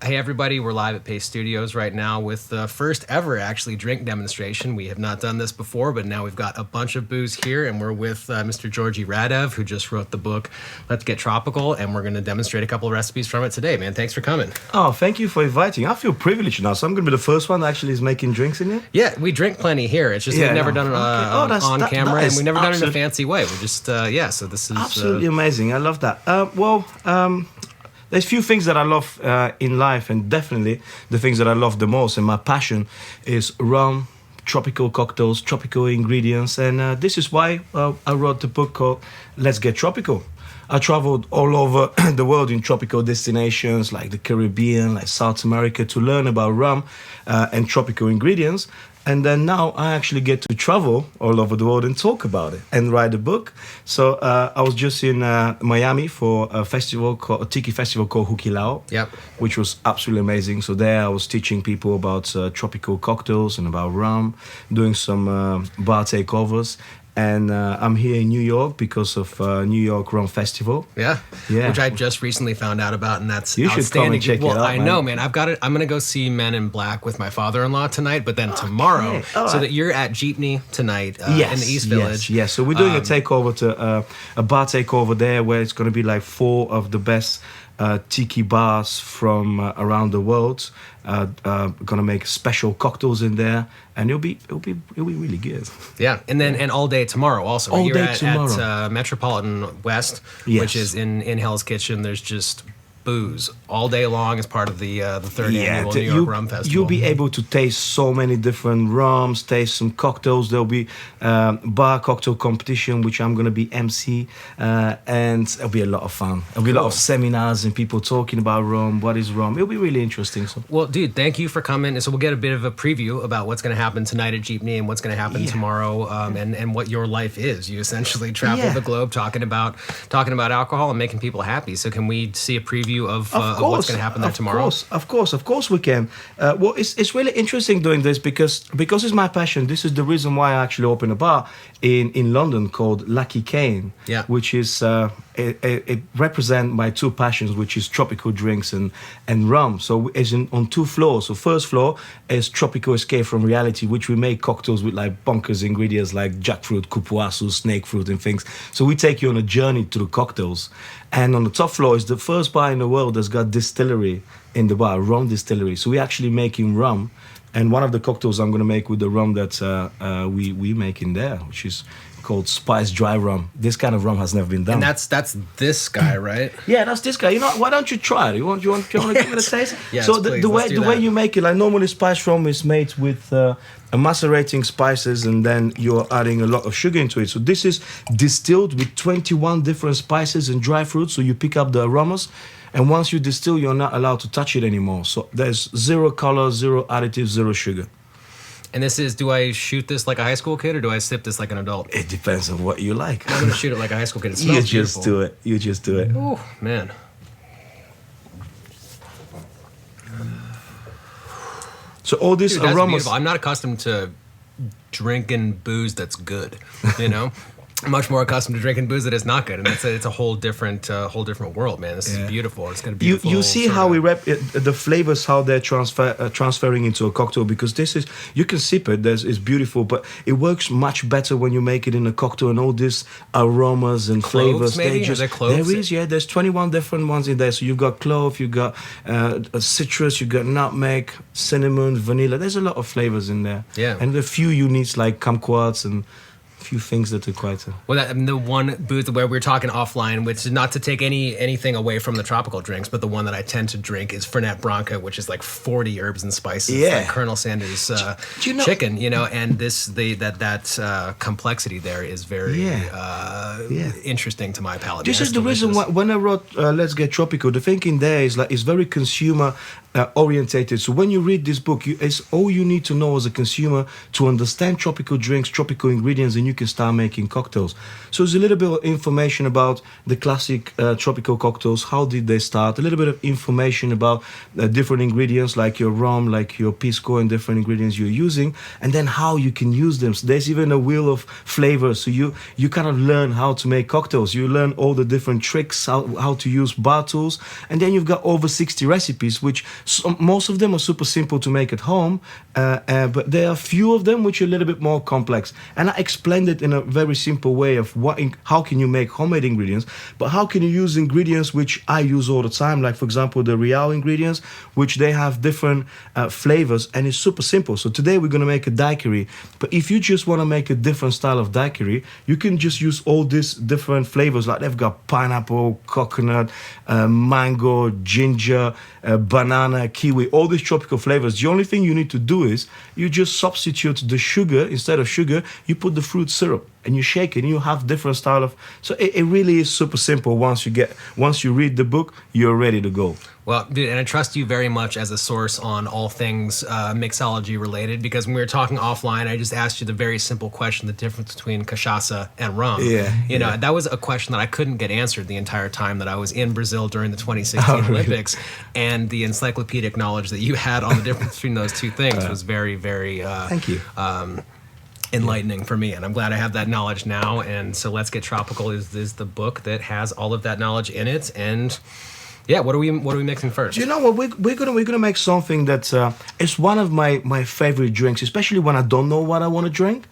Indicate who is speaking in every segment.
Speaker 1: Hey everybody, we're live at Paste Studios right now with the first ever actually drink demonstration. We have not done this before, but now we've got a bunch of booze here, and we're with Mr. Georgi Radev, who just wrote the book Let's Get Tropical, and we're going to demonstrate a couple of recipes from it today. Man, thanks for coming.
Speaker 2: Oh, thank you for inviting. I feel privileged now, so I'm going to be the first one that actually is making drinks in here.
Speaker 1: Yeah, we drink plenty here. It's just we've never done it on camera, and we've never done it in a fancy way. We're just, so this is...
Speaker 2: Absolutely amazing. I love that. There's few things that I love in life, and definitely the things that I love the most, and my passion is rum, tropical cocktails, tropical ingredients, and this is why I wrote the book called Let's Get Tropical. I traveled all over the world in tropical destinations like the Caribbean, like South America, to learn about rum and tropical ingredients. And then now I actually get to travel all over the world and talk about it and write a book. So I was just in Miami for a tiki festival called Hukilao, which was absolutely amazing. So there I was teaching people about tropical cocktails and about rum, doing some bar takeovers. And I'm here in New York because of New York Rum Festival.
Speaker 1: Yeah, which I just recently found out about, and that's
Speaker 2: you
Speaker 1: outstanding.
Speaker 2: Should come and check it out,
Speaker 1: I know, man. I've got it. I'm gonna go see Men in Black with my father-in-law tonight, but then tomorrow, so that you're at Jeepney tonight in the East Village.
Speaker 2: Yes. So we're doing a takeover to a bar takeover there, where it's gonna be like 4 of the best tiki bars from around the world. Gonna make special cocktails in there, and it'll be really good.
Speaker 1: Yeah, and all day tomorrow also.
Speaker 2: All
Speaker 1: You're
Speaker 2: day
Speaker 1: at
Speaker 2: tomorrow.
Speaker 1: Metropolitan West, which is in Hell's Kitchen. There's just booze all day long as part of the third annual New York Rum Festival.
Speaker 2: You'll be able to taste so many different rums, taste some cocktails. There'll be bar cocktail competition, which I'm going to be MC, and it'll be a lot of fun. There'll be a lot of seminars and people talking about rum, what is rum. It'll be really interesting. So.
Speaker 1: Well, dude, thank you for coming. And so we'll get a bit of a preview about what's going to happen tonight at Jeepney and what's going to happen tomorrow, and what your life is. You essentially travel the globe talking about alcohol and making people happy. So can we see a preview of what's going to happen there tomorrow?
Speaker 2: Of course we can. Well, it's really interesting doing this because it's my passion. This is the reason why I actually opened a bar in London called Lucky Cane, which is it represents my 2 passions, which is tropical drinks and rum. So it's on 2 floors. So first floor is tropical escape from reality, which we make cocktails with like bonkers ingredients like jackfruit, kupuasu, snake fruit and things. So we take you on a journey through cocktails. And on the top floor is the first bar in the world that's got distillery in the bar, rum distillery. So we're actually making rum. And one of the cocktails I'm going to make with the rum that we make in there, which is called spiced dry rum. This kind of rum has never been done.
Speaker 1: And that's this guy, right?
Speaker 2: Yeah, that's this guy. You know, why don't you try it? You want to give it a taste?
Speaker 1: Yes,
Speaker 2: so
Speaker 1: please,
Speaker 2: the way you make it, like normally spiced rum is made with macerating spices, and then you're adding a lot of sugar into it. So this is distilled with 21 different spices and dry fruits. So you pick up the aromas. And once you distill, you're not allowed to touch it anymore. So there's 0 color, 0 additives, 0 sugar.
Speaker 1: And this is, do I shoot this like a high school kid, or do I sip this like an adult?
Speaker 2: It depends on what you like.
Speaker 1: I'm going to shoot it like a high school kid. It smells beautiful.
Speaker 2: You just do it.
Speaker 1: Oh, man.
Speaker 2: So all this aromas...
Speaker 1: I'm not accustomed to drinking booze that's good, you know? I'm much more accustomed to drinking booze that is not good, and it's a whole different world, man. This is beautiful. It's gonna be beautiful.
Speaker 2: You see how we rep the flavors, how they're transferring into a cocktail, because this is, you can sip it. It's beautiful, but it works much better when you make it in a cocktail, and all these aromas and
Speaker 1: cloves,
Speaker 2: flavors.
Speaker 1: Maybe? Are there cloves?
Speaker 2: There is, there's 21 different ones in there. So you've got clove, you've got citrus, you've got nutmeg, cinnamon, vanilla. There's a lot of flavors in there.
Speaker 1: Yeah,
Speaker 2: and a few uniques like kumquats and few things that are quite
Speaker 1: the one booth where we're talking offline, which is not to take anything away from the tropical drinks, but the one that I tend to drink is Fernet Branca, which is like 40 herbs and spices, like Colonel Sanders chicken, and that complexity there is very interesting to my palate.
Speaker 2: This is the reason why when I wrote Let's Get Tropical, the thinking there is like it's very consumer orientated. So when you read this book, it's all you need to know as a consumer to understand tropical drinks, tropical ingredients, and you can start making cocktails. So it's a little bit of information about the classic tropical cocktails. How did they start? A little bit of information about different ingredients like your rum, like your pisco, and different ingredients you're using, and then how you can use them. So there's even a wheel of flavors. So you kind of learn how to make cocktails. You learn all the different tricks, how to use bar tools, and then you've got over 60 recipes, which most of them are super simple to make at home, but there are a few of them which are a little bit more complex. And I explained it in a very simple way of how can you make homemade ingredients, but how can you use ingredients which I use all the time, like for example the Real ingredients, which they have different flavors, and it's super simple. So today we're going to make a daiquiri, but if you just want to make a different style of daiquiri, you can just use all these different flavors. Like they've got pineapple, coconut, mango, ginger, banana, kiwi, all these tropical flavors. The only thing you need to do is you just substitute the sugar. Instead of sugar, you put the fruit syrup and you shake it, and you have different style of. So it really is super simple. Once you read the book, you're ready to go.
Speaker 1: Well, dude, and I trust you very much as a source on all things mixology related, because when we were talking offline, I just asked you the very simple question, the difference between cachaça and rum.
Speaker 2: Yeah.
Speaker 1: You know, that was a question that I couldn't get answered the entire time that I was in Brazil during the 2016 Olympics. And the encyclopedic knowledge that you had on the difference between those two things was very, very
Speaker 2: thank you.
Speaker 1: Enlightening for me, and I'm glad I have that knowledge now. And so Let's Get Tropical is the book that has all of that knowledge in it. And yeah, what are we mixing first?
Speaker 2: You know what, we're gonna make something that is one of my favorite drinks, especially when I don't know what I want to drink.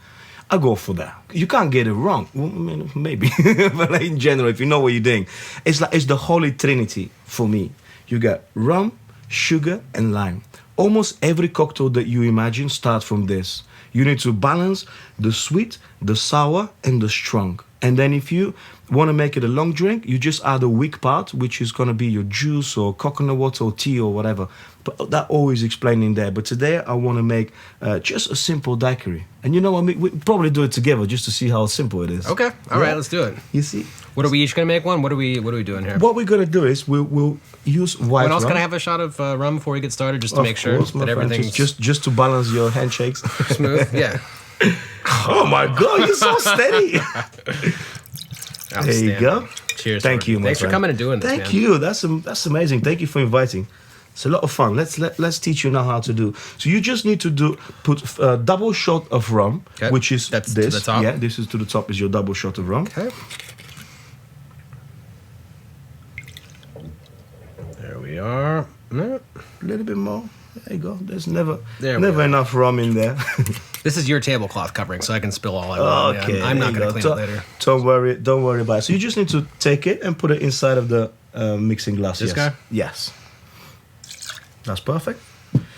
Speaker 2: I go for that. You can't get it wrong. Well, I mean, maybe, but like in general, if you know what you're doing, it's the holy trinity for me. You got rum, sugar, and lime. Almost every cocktail that you imagine starts from this. You need to balance the sweet, the sour, and the strong. And then if you want to make it a long drink, you just add a weak part, which is going to be your juice or coconut water or tea or whatever. But that always explained in there. But today I want to make just a simple daiquiri. And you know what, we probably do it together just to see how simple it is.
Speaker 1: Okay, all right, let's do it.
Speaker 2: You see?
Speaker 1: What are we each going to make one? What are we doing here?
Speaker 2: What we're going to do is we'll use white rum.
Speaker 1: What else, can I have a shot of rum before we get started, just to make sure that everything's
Speaker 2: just to balance your handshakes.
Speaker 1: smooth? Yeah.
Speaker 2: Oh my God, you're so steady. There you go.
Speaker 1: Cheers.
Speaker 2: Thank you, my
Speaker 1: Thanks
Speaker 2: friend.
Speaker 1: for coming and doing this.
Speaker 2: Thank you. That's amazing. Thank you for inviting. It's a lot of fun. Let's teach you now how to do. So you just need to put a double shot of rum, which is
Speaker 1: That's
Speaker 2: this.
Speaker 1: to the top.
Speaker 2: Yeah, this is to the top is your double shot of rum.
Speaker 1: Okay. There we are.
Speaker 2: A little bit more. There you go. There's never
Speaker 1: There
Speaker 2: enough rum in there.
Speaker 1: This is your tablecloth covering, so I can spill all I want.
Speaker 2: Okay,
Speaker 1: I'm not going to clean it later.
Speaker 2: Don't worry about it. So you just need to take it and put it inside of the mixing glass.
Speaker 1: This guy?
Speaker 2: Yes. That's perfect.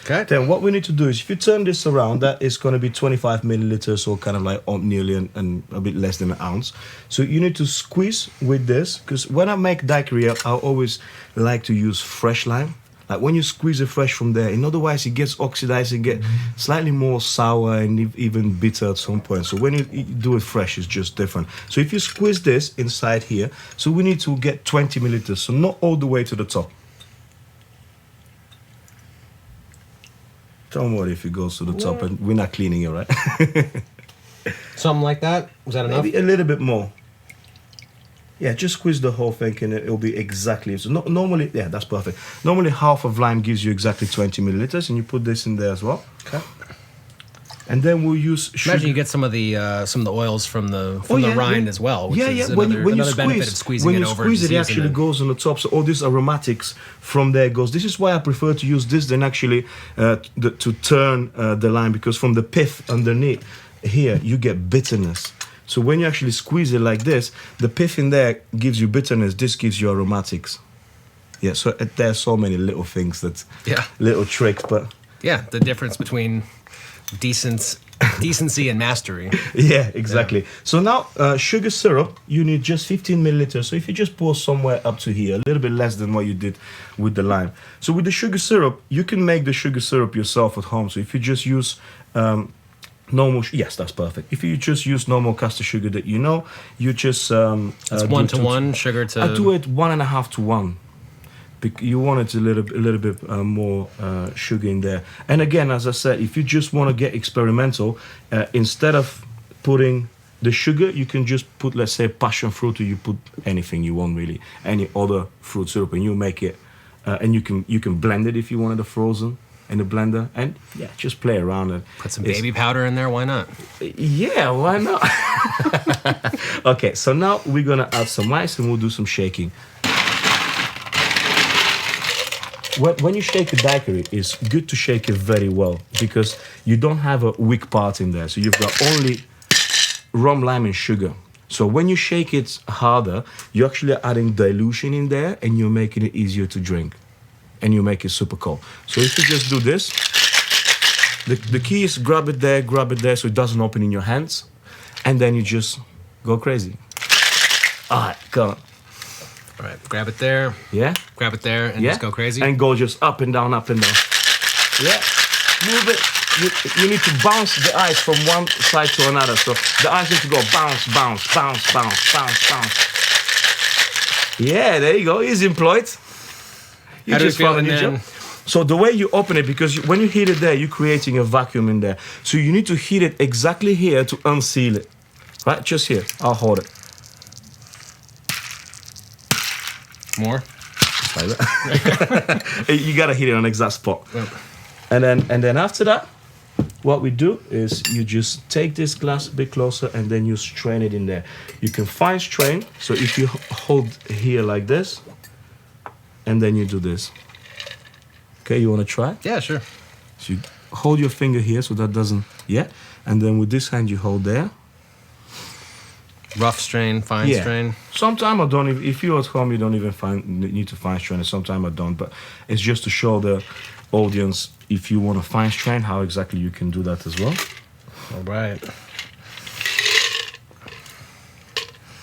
Speaker 1: Okay.
Speaker 2: Then what we need to do is, if you turn this around, that is going to be 25 milliliters, or kind of like nearly and a bit less than an ounce. So you need to squeeze with this, because when I make daiquiri, I always like to use fresh lime. Like when you squeeze it fresh from there, and otherwise it gets oxidized and get slightly more sour and even bitter at some point. So when you do it fresh, it's just different. So if you squeeze this inside here, so we need to get 20 milliliters, so not all the way to the top. Don't worry if it goes to the top, and we're not cleaning it, right?
Speaker 1: Something like that? Was that enough?
Speaker 2: Maybe a little bit more. Yeah, just squeeze the whole thing and it'll be exactly. So normally, yeah, that's perfect. Normally half of lime gives you exactly 20 milliliters, and you put this in there as well. Okay. And then we'll use sugar.
Speaker 1: Imagine you get some of the oils from the rind as well, which is another benefit of squeezing it over.
Speaker 2: When you squeeze it, it actually goes on the top. So all these aromatics from there goes. This is why I prefer to use this than actually to turn the lime, because from the pith underneath here, you get bitterness. So when you actually squeeze it like this, the pith in there gives you bitterness. This gives you aromatics. Yeah, so there's so many little things little tricks, but
Speaker 1: yeah, the difference between decency and mastery.
Speaker 2: Yeah, exactly. Yeah. So now sugar syrup, you need just 15 milliliters. So if you just pour somewhere up to here, a little bit less than what you did with the lime. So with the sugar syrup, you can make the sugar syrup yourself at home. So if you just use normal, yes, that's perfect. If you just use normal caster sugar that you know, you just
Speaker 1: it's 1-to-1 sugar to.
Speaker 2: I do it 1.5 to 1. You want it a little bit more sugar in there. And again, as I said, if you just want to get experimental, instead of putting The sugar, you can just put, let's say, passion fruit, or you put anything you want, really, any other fruit syrup, and you make it, and you can blend it if you wanted it frozen in the blender, and yeah, just play around it.
Speaker 1: Put some baby powder in there. Why not?
Speaker 2: Yeah, why not? Okay, so now we're gonna add some ice, and we'll do some shaking. When you shake a daiquiri, it's good to shake it very well, because you don't have a weak part in there. So you've got only rum, lime, and sugar. So when you shake it harder, you're actually adding dilution in there, and you're making it easier to drink, and you make it super cold. So if you just do this, the key is grab it there so it doesn't open in your hands, and then you just go crazy. All right, go on.
Speaker 1: All right, grab it there.
Speaker 2: Yeah?
Speaker 1: Grab it there and just go crazy.
Speaker 2: And go just up and down, up and down. Yeah. Move it. You need to bounce the ice from one side to another. So the ice needs to go bounce, bounce, bounce, bounce, bounce, bounce. Yeah, there you go. He's employed. You just found a new job. So the way you open it, because when you heat it there, you're creating a vacuum in there. So you need to heat it exactly here to unseal it. Right? Just here. I'll hold it.
Speaker 1: More?
Speaker 2: Just like that. You gotta hit it on the exact spot.
Speaker 1: Yep.
Speaker 2: And then after that, what we do is you just take this glass a bit closer, and then you strain it in there. You can fine strain. So if you hold here like this, and then you do this. Okay, you wanna try?
Speaker 1: Yeah, sure.
Speaker 2: So you hold your finger here so that doesn't, yeah. And then with this hand you hold there.
Speaker 1: Rough strain, fine strain.
Speaker 2: Sometimes I don't. If you're at home, you don't even need to fine strain it. Sometimes I don't, but it's just to show the audience, if you want to fine strain, how exactly you can do that as well.
Speaker 1: All right.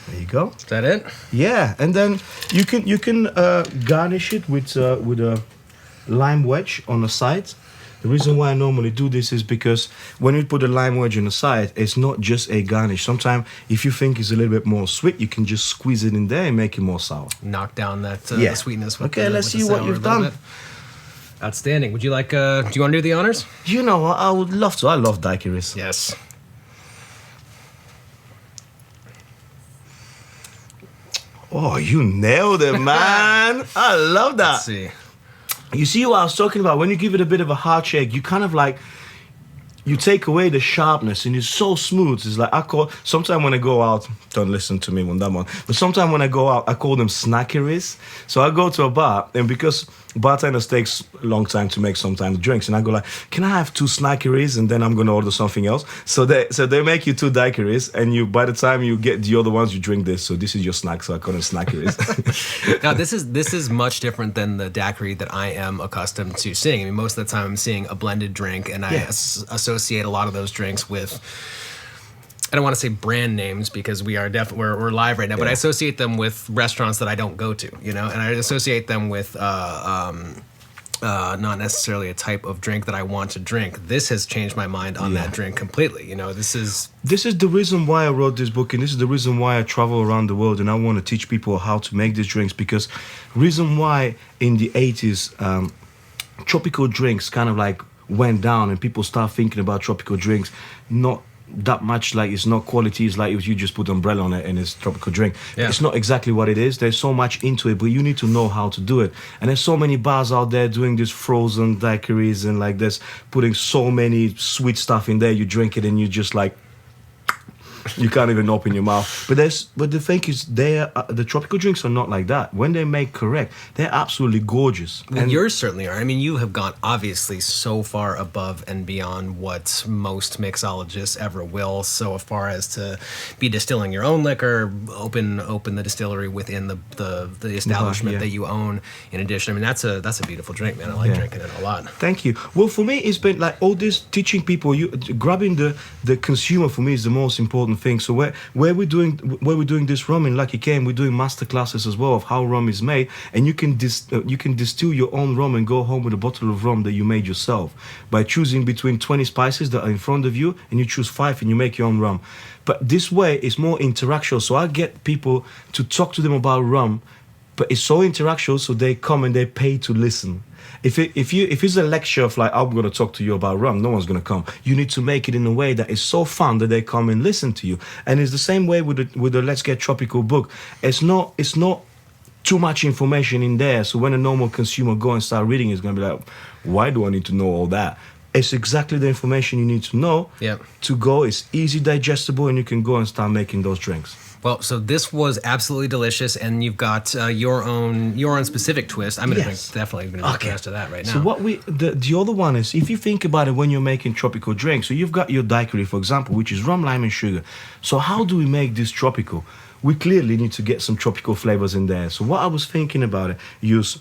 Speaker 2: There you go.
Speaker 1: Is that it?
Speaker 2: Yeah, and then you can garnish it with a lime wedge on the side. The reason why I normally do this is because when you put a lime wedge on the side, it's not just a garnish. Sometimes, if you think it's a little bit more sweet, you can just squeeze it in there and make it more sour.
Speaker 1: Knock down that the sweetness. With
Speaker 2: okay, let's see what you've done.
Speaker 1: Bit. Outstanding. Would you like? Do you want to do the honors?
Speaker 2: You know, I would love to. I love daiquiris.
Speaker 1: Yes.
Speaker 2: Oh, you nailed it, man! I love that.
Speaker 1: Let's see.
Speaker 2: You see what I was talking about? When you give it a bit of a hard shake, you kind of like, you take away the sharpness, and it's so smooth. It's like, sometimes when I go out, don't listen to me on that one, but sometimes when I go out, I call them snackeries. So I go to a bar, and because bartenders takes a long time to make sometimes drinks, and I go like, can I have 2 snackeries, and then I'm gonna order something else. So they make you 2 daiquiris, and by the time you get the other ones, you drink this. So this is your snack, so I call them snackeries.
Speaker 1: Now this is much different than the daiquiri that I am accustomed to seeing. I mean, most of the time I'm seeing a blended drink, and I associate a lot of those drinks with, I don't want to say brand names because we're live right now, but I associate them with restaurants that I don't go to, and I associate them with not necessarily a type of drink that I want to drink. This has changed my mind on that drink completely. This is the reason why I wrote this book, and this is the reason why I travel around the world, and I want to teach people how to make these drinks, because reason why in the 80s tropical drinks kind of like went down, and people start thinking about tropical drinks, not that much like it's not quality. It's like if you just put umbrella on it and it's tropical drink. It's not exactly what it is. There's so much into it, but you need to know how to do it. And there's so many bars out there doing this frozen daiquiris and like this, putting so many sweet stuff in there. You drink it and you just like, you can't even open your mouth. But the thing is, the tropical drinks are not like that. When they make correct, they're absolutely gorgeous. Well, and yours certainly are. I mean, you have gone obviously so far above and beyond what most mixologists ever will, so far as to be distilling your own liquor, open the distillery within the establishment that you own. In addition, I mean, that's a beautiful drink, man. I like drinking it a lot.
Speaker 2: Thank you. Well, for me, it's been like all this teaching people. Grabbing the consumer for me is the most important thing. So where we're doing this rum in Lucky Cane, we're doing master classes as well of how rum is made, and you can distill your own rum and go home with a bottle of rum that you made yourself by choosing between 20 spices that are in front of you, and you choose 5 and you make your own rum. But this way it's more interactional. So I get people to talk to them about rum but it's so interactional, so they come and they pay to listen. If it's a lecture of like, I'm going to talk to you about rum, no one's going to come. You need to make it in a way that is so fun that they come and listen to you. And it's the same way with the Let's Get Tropical book. It's not too much information in there, so when a normal consumer go and start reading, it's going to be like, why do I need to know all that? It's exactly the information you need to know to go. It's easy digestible, and you can go and start making those drinks.
Speaker 1: Well, so this was absolutely delicious, and you've got your own specific twist. I'm going to drink definitely the rest of that right now.
Speaker 2: So the other one is, if you think about it, when you're making tropical drinks, so you've got your daiquiri, for example, which is rum, lime, and sugar. So how do we make this tropical? We clearly need to get some tropical flavors in there. So what I was thinking about it, use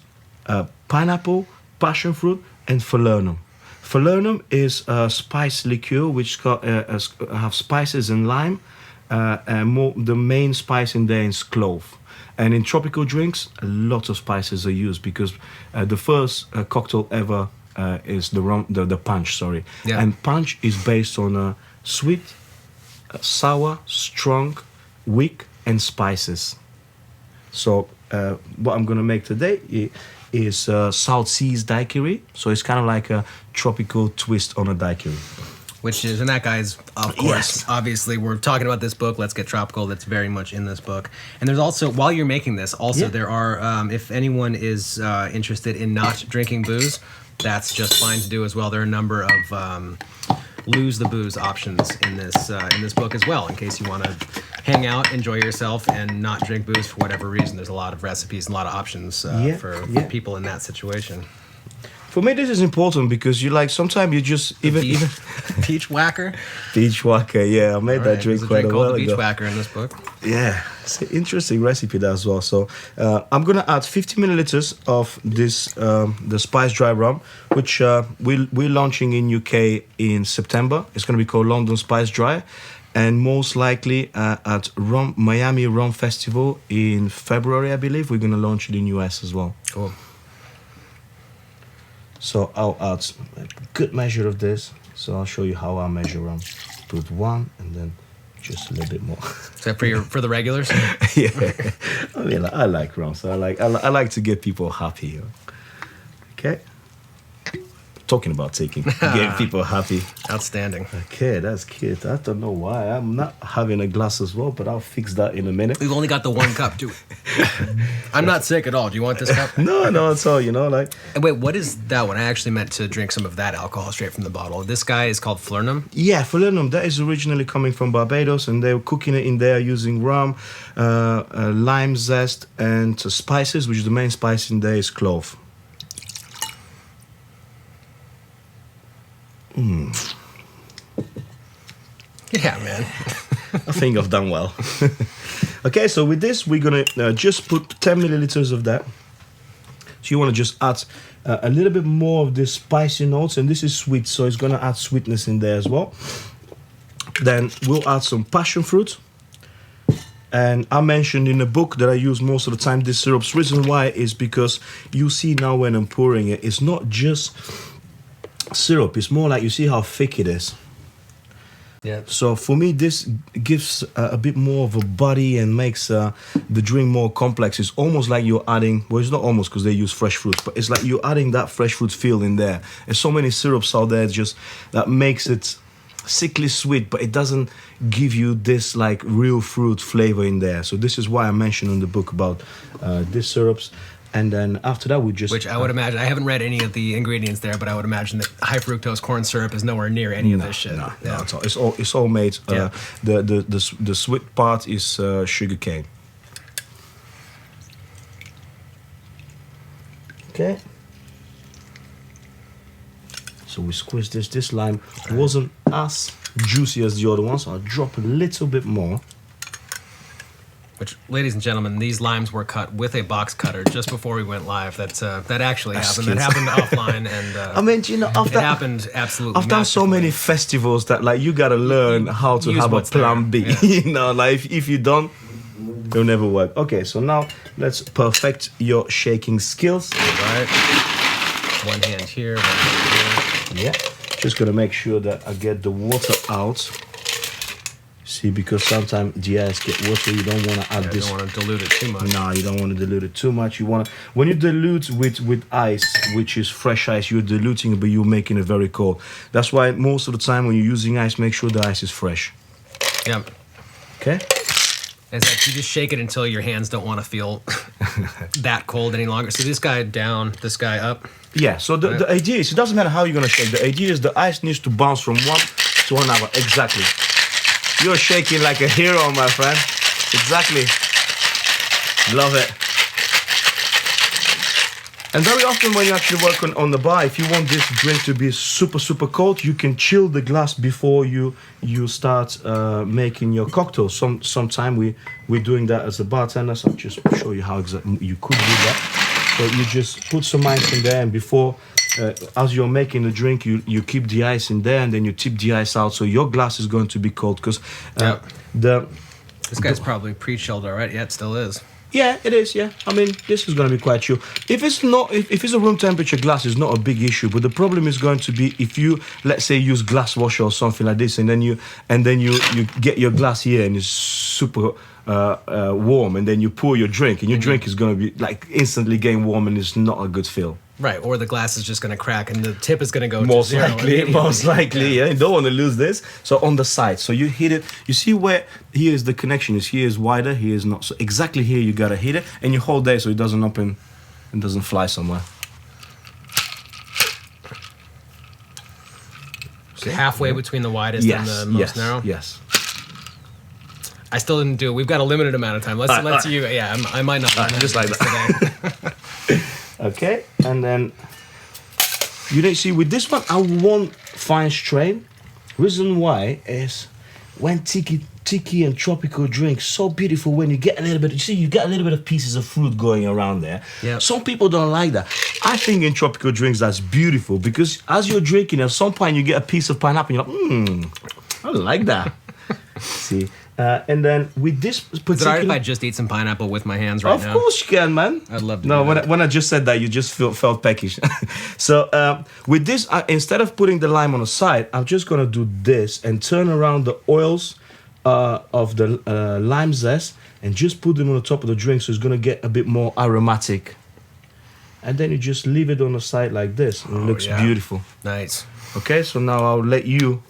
Speaker 2: pineapple, passion fruit, and falernum. Falernum is a spice liqueur which have spices and lime. The main spice in there is clove. And in tropical drinks, a lot of spices are used because the first cocktail ever is the punch, sorry. Yeah. And punch is based on a sweet, sour, strong, weak, and spices. So what I'm going to make today is South Seas daiquiri. So it's kind of like a tropical twist on a daiquiri.
Speaker 1: And that guy's, of course, obviously, we're talking about this book, Let's Get Tropical, that's very much in this book. And there's also, while you're making this, there are, if anyone is interested in not drinking booze, that's just fine to do as well. There are a number of lose the booze options in this book as well, in case you want to hang out, enjoy yourself, and not drink booze for whatever reason. There's a lot of recipes and a lot of options for people in that situation.
Speaker 2: For me, this is important because sometimes you just even
Speaker 1: Peach Whacker.
Speaker 2: Peach Whacker, yeah, I made that drink quite a while ago.
Speaker 1: Peach Whacker in this book.
Speaker 2: Yeah, it's an interesting recipe that as well. So I'm gonna add 50 milliliters of this the Spice Dry rum, which we're launching in UK in September. It's gonna be called London Spice Dry, and most likely at Miami Rum Festival in February, I believe. We're gonna launch it in US as well.
Speaker 1: Cool.
Speaker 2: So I'll add a good measure of this. So I'll show you how I measure rum. Put one and then just a little bit more.
Speaker 1: Is that for the regulars?
Speaker 2: Yeah, I mean, I like rum, so I like to get people happy. Okay. Talking about getting people happy.
Speaker 1: Outstanding.
Speaker 2: Okay, that's cute. I don't know why I'm not having a glass as well, but I'll fix that in a minute.
Speaker 1: We've only got the one cup, too. I'm not sick at all. Do you want this cup?
Speaker 2: No, it's all, like.
Speaker 1: And wait, what is that one? I actually meant to drink some of that alcohol straight from the bottle. This guy is called Falernum?
Speaker 2: Yeah, Falernum. That is originally coming from Barbados, and they were cooking it in there using rum, lime zest, and spices, which the main spice in there is clove.
Speaker 1: Yeah, man.
Speaker 2: I think I've done well. Okay, so with this, we're going to just put 10 milliliters of that. So you want to just add a little bit more of the spicy notes, and this is sweet, so it's going to add sweetness in there as well. Then we'll add some passion fruit. And I mentioned in the book that I use most of the time this syrups. Reason why is because you see now when I'm pouring it, it's not just syrup, it's more like, you see how thick it is.
Speaker 1: Yeah.
Speaker 2: So for me, this gives a bit more of a body and makes the drink more complex. It's almost like you're adding, well, it's not almost because they use fresh fruits, but it's like you're adding that fresh fruit feel in there. There's so many syrups out there just that makes it sickly sweet, but it doesn't give you this like real fruit flavor in there. So this is why I mentioned in the book about these syrups. And then after that, we just...
Speaker 1: Which I would imagine, I haven't read any of the ingredients there, but I would imagine that high fructose corn syrup is nowhere near any of this shit.
Speaker 2: No, it's all made. The sweet part is sugar cane. Okay. So we squeeze this. This lime wasn't as juicy as the other one, so I'll drop a little bit more.
Speaker 1: Which, ladies and gentlemen, these limes were cut with a box cutter just before we went live. That actually happened. That happened offline, and
Speaker 2: I mean, you know,
Speaker 1: it happened absolutely.
Speaker 2: I've done so many festivals that like you gotta learn how to have a plan B. Yeah. You know, like if you don't, it'll never work. Okay, so now let's perfect your shaking skills.
Speaker 1: All right. One hand here, one hand here.
Speaker 2: Yeah. Just gonna make sure that I get the water out. See, because sometimes the ice get watery. You don't want to add this.
Speaker 1: You don't want to dilute it too much.
Speaker 2: No, you don't want to dilute it too much. You want to, when you dilute with ice, which is fresh ice, you're diluting it, but you're making it very cold. That's why most of the time when you're using ice, make sure the ice is fresh.
Speaker 1: Yeah.
Speaker 2: Okay.
Speaker 1: It's like you just shake it until your hands don't want to feel that cold any longer. So this guy down, this guy up.
Speaker 2: Yeah. So the idea is, it doesn't matter how you're gonna shake. The idea is the ice needs to bounce from one to another. Exactly. You're shaking like a hero, my friend. Exactly. Love it. And very often when you actually work on the bar, if you want this drink to be super, super cold, you can chill the glass before you start making your cocktail. Sometime we're doing that as a bartender, so I'll just show you how exactly you could do that. So you just put some ice in there, and before, as you're making the drink, you keep the ice in there, and then you tip the ice out, so your glass is going to be cold, because
Speaker 1: this guy's probably pre-chilled already. Yeah, it still is.
Speaker 2: Yeah, it is. Yeah, I mean, this is going to be quite chill. If it's not, if it's a room temperature glass, it's not a big issue. But the problem is going to be if you, let's say, use glass washer or something like this, and then you get your glass here and it's super warm, and then you pour your drink, and your drink is going to be like instantly getting warm, and it's not a good feel.
Speaker 1: Right, or the glass is just going to crack, and the tip is going to go
Speaker 2: most
Speaker 1: to zero.
Speaker 2: Most likely, yeah. You don't want to lose this. So on the side, so you hit it. You see where here is the connection. Is here is wider, here is not. So exactly here you gotta hit it, and you hold there so it doesn't open and doesn't fly somewhere.
Speaker 1: So halfway between the widest and the most narrow.
Speaker 2: Yes.
Speaker 1: I still didn't do it. We've got a limited amount of time. Let's you. Yeah, I might not.
Speaker 2: Just like that. Today. Okay, and then you don't see with this one. I want fine strain. Reason why is when tiki and tropical drinks so beautiful when you get a little bit. You see, you get a little bit of pieces of fruit going around there. Yeah. Some people don't like that. I think in tropical drinks that's beautiful because as you're drinking, at some point you get a piece of pineapple. And you're like, I like that. See. And then with this particular...
Speaker 1: Is it alright if I just eat some pineapple with my hands right now?
Speaker 2: Of course you can, man.
Speaker 1: I'd love to.
Speaker 2: No, when I just said that, you just felt peckish. So with this, instead of putting the lime on the side, I'm just going to do this and turn around the oils of the lime zest and just put them on the top of the drink so it's going to get a bit more aromatic. And then you just leave it on the side like this. And it looks beautiful.
Speaker 1: Nice.
Speaker 2: Okay, so now I'll let you...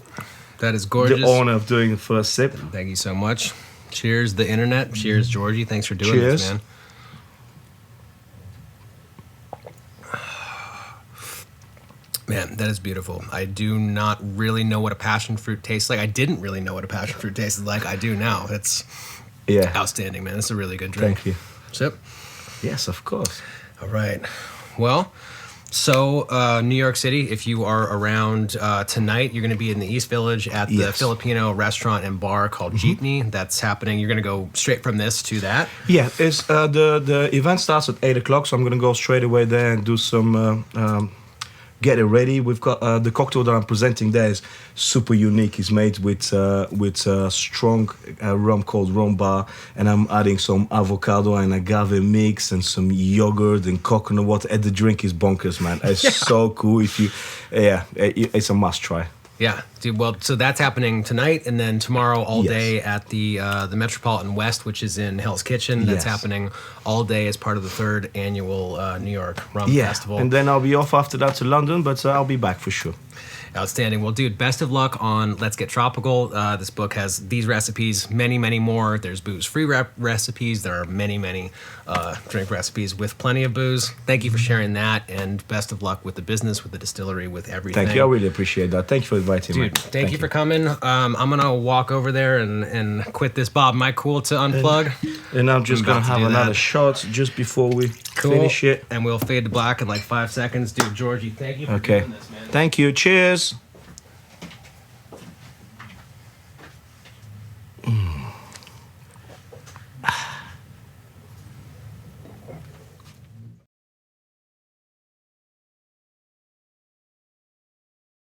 Speaker 1: That is gorgeous.
Speaker 2: The honor of doing the first sip.
Speaker 1: Thank you so much. Cheers, the internet. Cheers, Georgie. Thanks for doing this, man. Man, that is beautiful. I do not really know what a passion fruit tastes like. I didn't really know what a passion fruit tasted like. I do now. It's outstanding, man. It's a really good drink.
Speaker 2: Thank you.
Speaker 1: Sip?
Speaker 2: Yes, of course.
Speaker 1: All right. Well... So, New York City, if you are around tonight, you're going to be in the East Village at the Filipino restaurant and bar called Jeepney. That's happening. You're going to go straight from this to that?
Speaker 2: Yeah, it's the event starts at 8 o'clock, so I'm going to go straight away there and do some... get it ready. We've got the cocktail that I'm presenting there is super unique. It's made with strong rum called rum bar, and I'm adding some avocado and agave mix and some yogurt and coconut water. And the drink is bonkers, man. It's so cool. If you, it's a must try.
Speaker 1: Yeah, dude. Well, so that's happening tonight, and then tomorrow all day at the Metropolitan West, which is in Hell's Kitchen. That's happening all day as part of the 3rd annual New York Rum Festival.
Speaker 2: And then I'll be off after that to London, but I'll be back for sure.
Speaker 1: Outstanding. Well, dude, best of luck on Let's Get Tropical. This book has these recipes, many, many more. There's booze-free recipes. There are many, many drink recipes with plenty of booze. Thank you for sharing that, and best of luck with the business, with the distillery, with everything.
Speaker 2: Thank you. I really appreciate that. Thank you for inviting me.
Speaker 1: Dude, thank you for coming. I'm going to walk over there and quit this Bob Mike Cool to unplug.
Speaker 2: And I'm just going to have another shot just before we finish it.
Speaker 1: And we'll fade to black in like 5 seconds. Dude, Georgie, thank you for doing this, man.
Speaker 2: Thank you. Cheers.